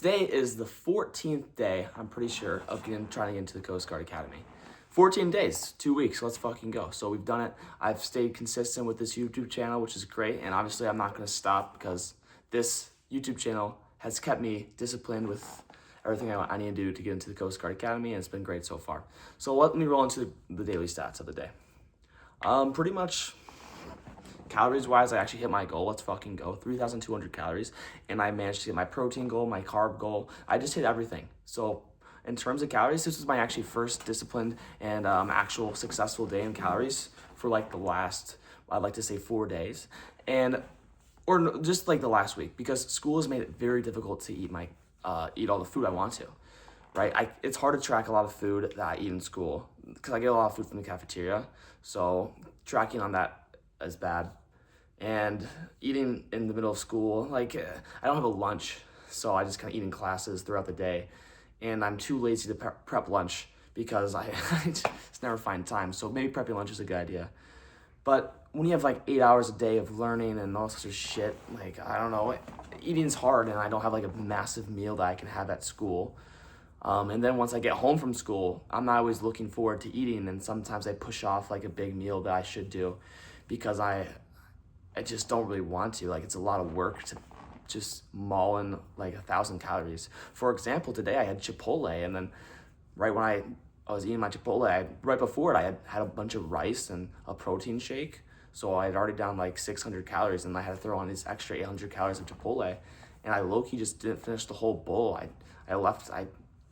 Today is the 14th day, I'm pretty sure, of trying to get into the Coast Guard Academy. 14 days, 2 weeks, let's fucking go. So we've done it. I've stayed consistent with this YouTube channel, which is great. And obviously I'm not gonna stop because this YouTube channel has kept me disciplined with everything I need to do to get into the Coast Guard Academy, and it's been great so far. So let me roll into the daily stats of the day. Pretty much calories wise, I actually hit my goal. Let's fucking go. 3,200 calories. And I managed to get my protein goal, my carb goal. I just hit everything. So in terms of calories, this was my actually first disciplined and actual successful day in calories for like the last, I'd like to say 4 days. Or just like the last week, because school has made it very difficult to eat all the food I want to, right? It's hard to track a lot of food that I eat in school because I get a lot of food from the cafeteria. So tracking on that is bad. And eating in the middle of school, I don't have a lunch, so I just kind of eat in classes throughout the day. And I'm too lazy to prep lunch because I just never find time. So maybe prepping lunch is a good idea. But when you have like 8 hours a day of learning and all sorts of shit, I don't know, eating's hard, and I don't have like a massive meal that I can have at school. And then once I get home from school, I'm not always looking forward to eating, and sometimes I push off like a big meal that I should do because I just don't really want to. It's a lot of work to just maul in like 1,000 calories. For example, today I had Chipotle, and then right when I was eating my Chipotle, right before it, I had a bunch of rice and a protein shake. So I had already down like 600 calories, and I had to throw on these extra 800 calories of Chipotle. And I low-key just didn't finish the whole bowl. I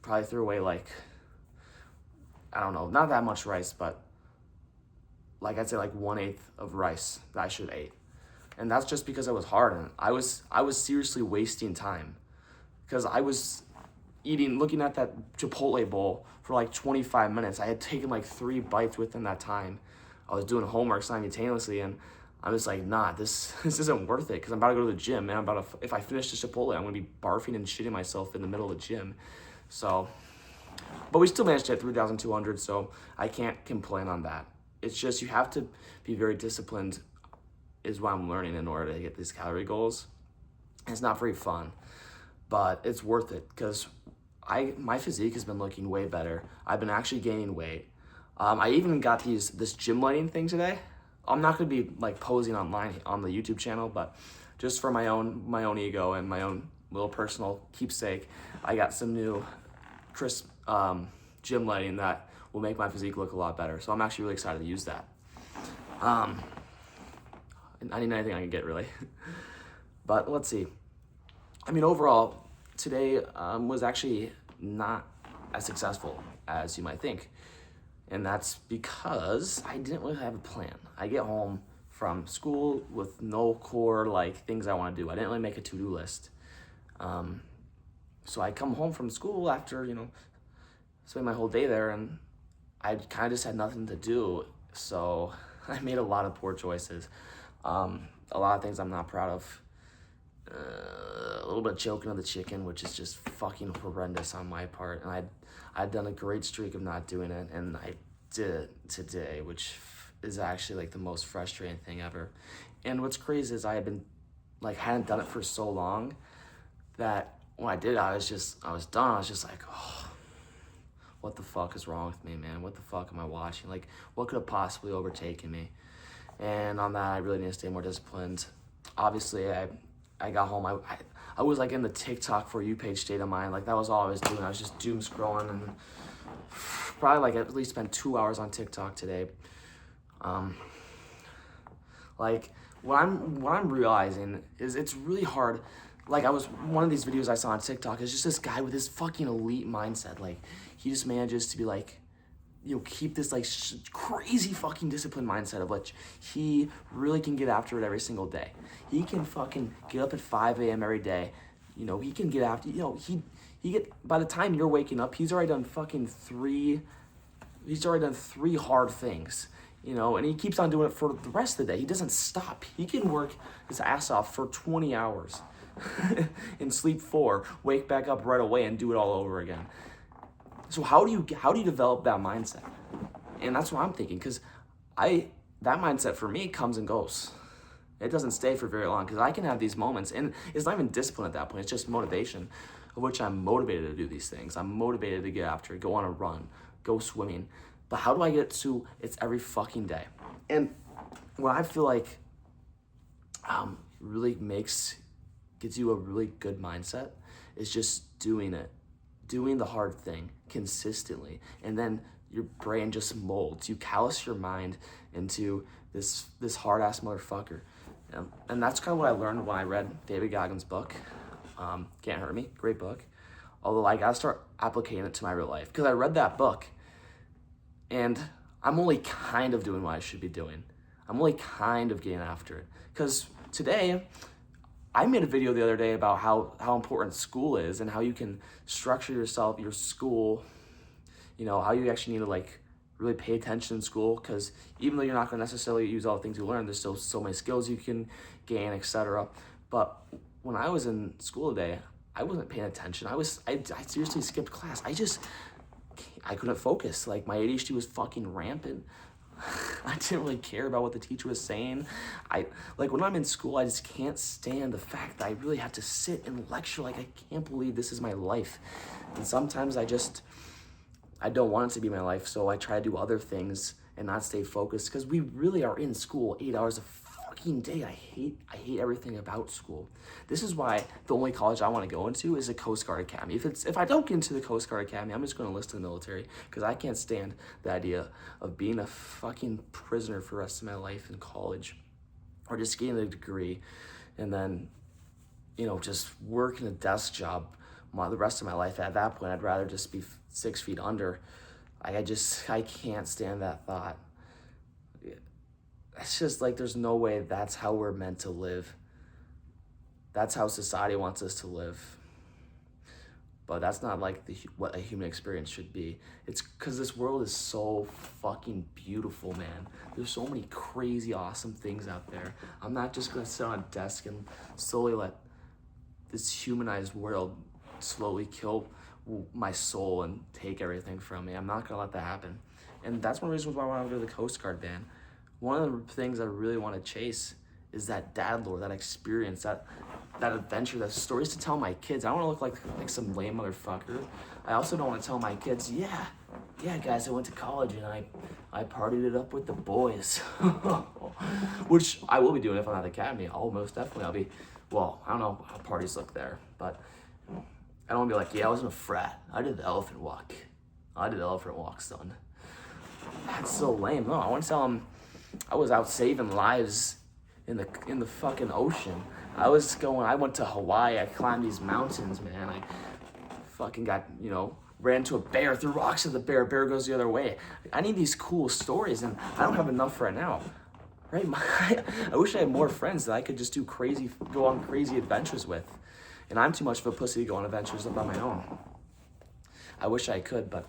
probably threw away I don't know, not that much rice, but I'd say 1/8 of rice that I should have ate. And that's just because it was hard, and I was seriously wasting time because I was looking at that Chipotle bowl for 25 minutes. I had taken 3 bites within that time. I was doing homework simultaneously, and I was like, nah, this isn't worth it because I'm about to go to the gym, and if I finish the Chipotle, I'm gonna be barfing and shitting myself in the middle of the gym. So, but we still managed to hit 3,200, so I can't complain on that. It's just you have to be very disciplined is what I'm learning in order to get these calorie goals. It's not very fun, but it's worth it because my physique has been looking way better. I've been actually gaining weight. I even got this gym lighting thing today. I'm not gonna be posing online on the YouTube channel, but just for my own ego and my own little personal keepsake, I got some new crisp gym lighting that will make my physique look a lot better. So I'm actually really excited to use that. I need anything I can get, really. But let's see. Overall, today was actually not as successful as you might think. And that's because I didn't really have a plan. I get home from school with no core things I want to do. I didn't really make a to-do list. So I come home from school after, spend my whole day there, and I kind of just had nothing to do. So I made a lot of poor choices. A lot of things I'm not proud of. A little bit of choking on the chicken, which is just fucking horrendous on my part. And I'd done a great streak of not doing it, and I did it today, which is actually the most frustrating thing ever. And what's crazy is I had been hadn't done it for so long that when I did it, I was done. I was just like, oh, what the fuck is wrong with me, man? What the fuck am I watching? What could have possibly overtaken me? And on that, I really need to stay more disciplined. Obviously, I got home. I was in the TikTok For You page state of mind. That was all I was doing. I was just doom scrolling, and probably at least spent 2 hours on TikTok today. What I'm realizing is it's really hard. One of these videos I saw on TikTok is just this guy with this fucking elite mindset. He just manages to be keep this crazy fucking disciplined mindset of he really can get after it every single day. He can fucking get up at 5 a.m. every day. He can get after, by the time you're waking up, he's already done 3 hard things, and he keeps on doing it for the rest of the day. He doesn't stop. He can work his ass off for 20 hours and sleep 4, wake back up right away and do it all over again. So how do you develop that mindset? And that's what I'm thinking, because that mindset for me comes and goes. It doesn't stay for very long because I can have these moments, and it's not even discipline at that point. It's just motivation. of which I'm motivated to do these things. I'm motivated to get after it, go on a run, go swimming. But how do I get to it's every fucking day? And what I feel like really gives you a really good mindset is just doing it, doing the hard thing consistently, and then your brain just molds. You callous your mind into this hard ass motherfucker, and that's kind of what I learned when I read David Goggins' book, Can't Hurt Me, great book. Although I gotta start applicating it to my real life, because I read that book, and I'm only kind of doing what I should be doing. I'm only kind of getting after it, because today, I made a video the other day about how important school is and how you can structure yourself, your school, how you actually need to like really pay attention in school, because even though you're not going to necessarily use all the things you learn, there's still so many skills you can gain, etc. But when I was in school today, I wasn't paying attention. I seriously skipped class. I couldn't focus. Like, my ADHD was fucking rampant. I didn't really care about what the teacher was saying. When I'm in school, I just can't stand the fact that I really have to sit and lecture. Like, I can't believe this is my life. And sometimes I don't want it to be my life, so I try to do other things and not stay focused, because we really are in school 8 hours a fucking day. I hate everything about school. This is why the only college I want to go into is a Coast Guard Academy. If I don't get into the Coast Guard Academy, I'm just going to enlist in the military, because I can't stand the idea of being a fucking prisoner for the rest of my life in college, or just getting a degree and then, just working a desk job the rest of my life. At that point, I'd rather just be 6 feet under. I can't stand that thought. It's just like, there's no way that's how we're meant to live. That's how society wants us to live. But that's not like what a human experience should be. It's because this world is so fucking beautiful, man. There's so many crazy, awesome things out there. I'm not just gonna sit on a desk and slowly let this humanized world slowly kill my soul and take everything from me. I'm not gonna let that happen. And that's one of the reasons why I want to go to the Coast Guard, man. One of the things I really want to chase is that dad lore, that experience, that adventure, that stories to tell my kids. I don't want to look like some lame motherfucker. I also don't want to tell my kids, yeah guys, I went to college and I partied it up with the boys. Which I will be doing if I'm at the academy. Most definitely I don't know how parties look there, but I don't want to be like, yeah, I was in a frat. I did the elephant walk. Son. That's so lame. No, I want to tell them I was out saving lives in the fucking ocean. I went to Hawaii. I climbed these mountains, man. I fucking ran into a bear, threw rocks at the bear. Bear goes the other way. I need these cool stories, and I don't have enough right now. Right? I wish I had more friends that I could just go on crazy adventures with. And I'm too much of a pussy to go on adventures up on my own. I wish I could, but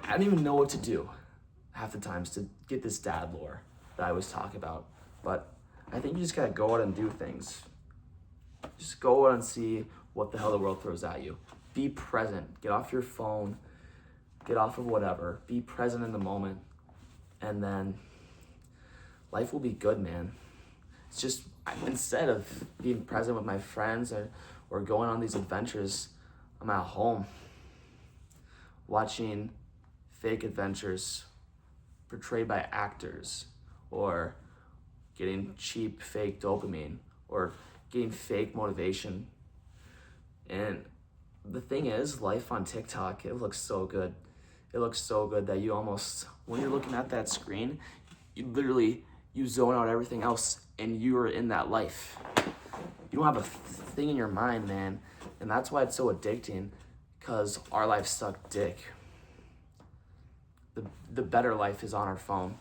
I don't even know what to do half the times to get this dad lore that I was talking about. But I think you just gotta go out and do things. Just go out and see what the hell the world throws at you. Be present. Get off your phone. Get off of whatever. Be present in the moment. And then life will be good, man. It's just, instead of being present with my friends or going on these adventures, I'm at home watching fake adventures portrayed by actors, or getting cheap fake dopamine, or getting fake motivation. And the thing is, life on TikTok, it looks so good. It looks so good that you almost, when you're looking at that screen, you zone out everything else and you're in that life. You don't have a thing in your mind, man. And that's why it's so addicting, because our lives suck dick. The better life is on our phone.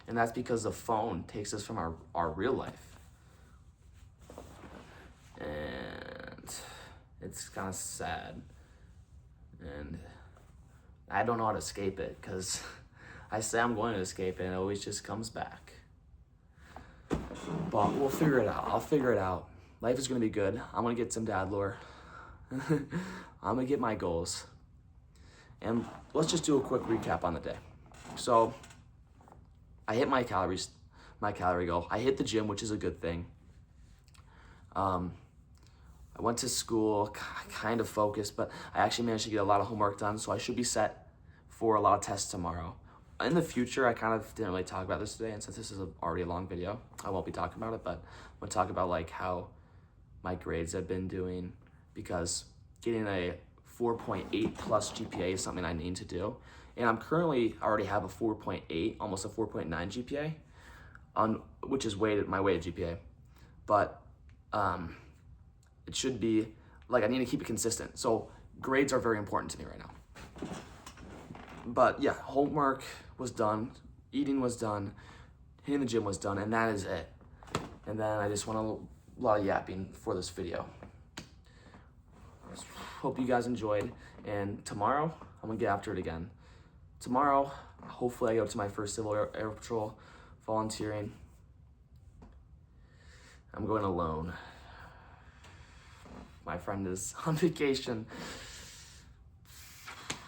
And that's because the phone takes us from our real life. And it's kind of sad. And I don't know how to escape it, because I say I'm going to escape it and it always just comes back. But we'll figure it out. I'll figure it out. Life is going to be good. I'm going to get some dad lore. I'm going to get my goals. And let's just do a quick recap on the day. So I hit my calorie goal. I hit the gym, which is a good thing. I I went to school, kind of focused, but I actually managed to get a lot of homework done, so I should be set for a lot of tests tomorrow. In the future, I kind of didn't really talk about this today, and since this is already a long video, I won't be talking about it, but I'm gonna talk about like how my grades have been doing, because getting a 4.8 plus GPA is something I need to do. And I'm currently already have a 4.8, almost a 4.9 GPA, which is my weighted GPA. But it should be, like, I need to keep it consistent. So grades are very important to me right now. But yeah, homework was done, eating was done, hitting the gym was done, and that is it. And then I just want a lot of yapping for this video. Hope you guys enjoyed, and tomorrow I'm gonna get after it again. Tomorrow, hopefully I go to my first Civil Air Patrol volunteering. I'm going alone. My friend is on vacation,